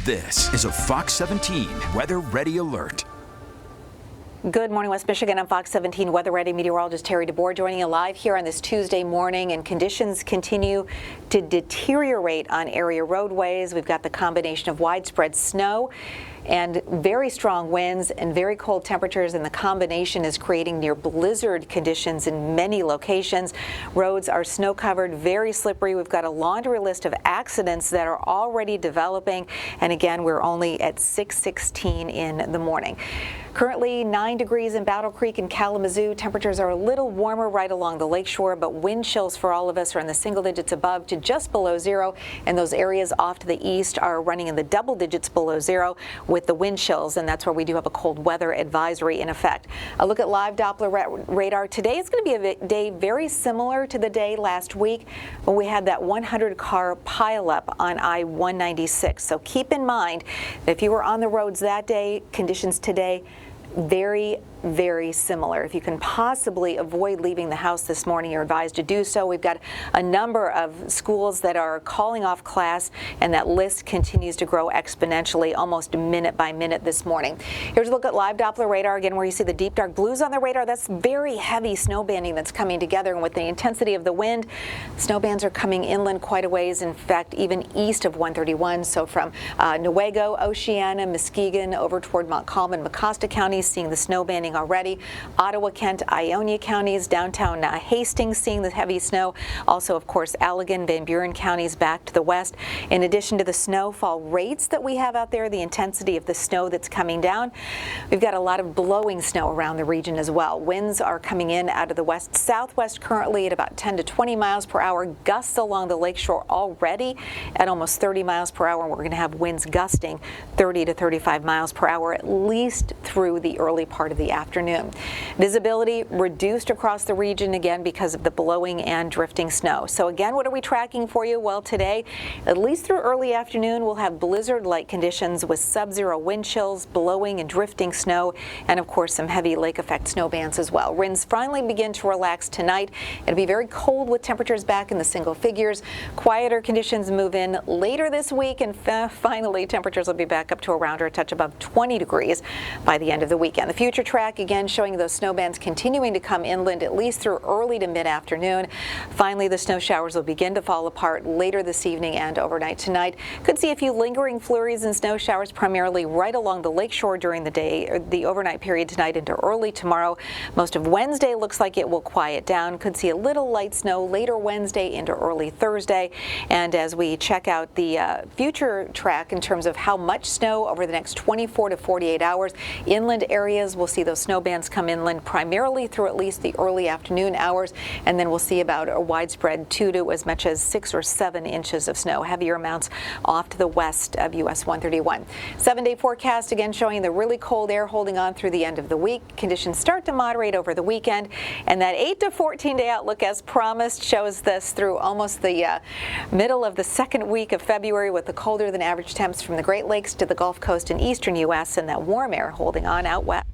This is a Fox 17 Weather Ready Alert. Good morning, West Michigan. I'm Fox 17 Weather Ready meteorologist Terry DeBoer joining you live here on this Tuesday morning, and conditions continue to deteriorate on area roadways. We've got the combination of widespread snow and very strong winds and very cold temperatures, and the combination is creating near blizzard conditions in many locations. Roads are snow covered, very slippery. We've got a laundry list of accidents that are already developing, and again, we're only at 6:16 in the morning. Currently 9 degrees in Battle Creek and Kalamazoo. Temperatures are a little warmer right along the lakeshore, but wind chills for all of us are in the single digits above to just below zero, and those areas off to the east are running in the double digits below zero with the wind chills, and that's where we do have a cold weather advisory in effect. A look at live Doppler radar. Today is going to be a day very similar to the day last week when we had that 100-car pileup on I-196. So keep in mind that if you were on the roads that day, conditions today very, very similar. If you can possibly avoid leaving the house this morning, you're advised to do so. We've got a number of schools that are calling off class, and that list continues to grow exponentially almost minute by minute this morning. Here's a look at live Doppler radar again, where you see the deep dark blues on the radar. That's very heavy snow banding that's coming together, and with the intensity of the wind, snow bands are coming inland quite a ways, in fact even east of 131. So from Newaygo, Oceana, Muskegon over toward Montcalm and Mecosta counties, seeing the snow banding already. Ottawa, Kent, Ionia counties, downtown Hastings seeing the heavy snow. Also, of course, Allegan, Van Buren counties back to the west. In addition to the snowfall rates that we have out there, the intensity of the snow that's coming down, we've got a lot of blowing snow around the region as well. Winds are coming in out of the west southwest currently at about 10 to 20 miles per hour. Gusts along the lakeshore already at almost 30 miles per hour. We're going to have winds gusting 30 to 35 miles per hour at least through the early part of the afternoon. Visibility reduced across the region again because of the blowing and drifting snow. So again, what are we tracking for you? Well, today, at least through early afternoon, we'll have blizzard-like conditions with sub-zero wind chills, blowing and drifting snow, and of course some heavy lake effect snow bands as well. Winds finally begin to relax tonight. It'll be very cold with temperatures back in the single figures. Quieter conditions move in later this week, and finally temperatures will be back up to around or a touch above 20 degrees by the end of the weekend. The future track again showing those snow bands continuing to come inland at least through early to mid-afternoon. Finally, the snow showers will begin to fall apart later this evening and overnight tonight. Could see a few lingering flurries and snow showers primarily right along the lakeshore during the day, or the overnight period tonight into early tomorrow. Most of Wednesday looks like it will quiet down. Could see a little light snow later Wednesday into early Thursday. And as we check out the future track in terms of how much snow over the next 24 to 48 hours, inland areas we'll see those snow bands come inland primarily through at least the early afternoon hours, and then we'll see about a widespread 2 to as much as 6 or 7 inches of snow, heavier amounts off to the west of US 131. 7-day forecast again showing the really cold air holding on through the end of the week. Conditions start to moderate over the weekend, and that 8 to 14 day outlook as promised shows this through almost the middle of the second week of February, with the colder than average temps from the Great Lakes to the Gulf Coast and eastern US, and that warm air holding on out west.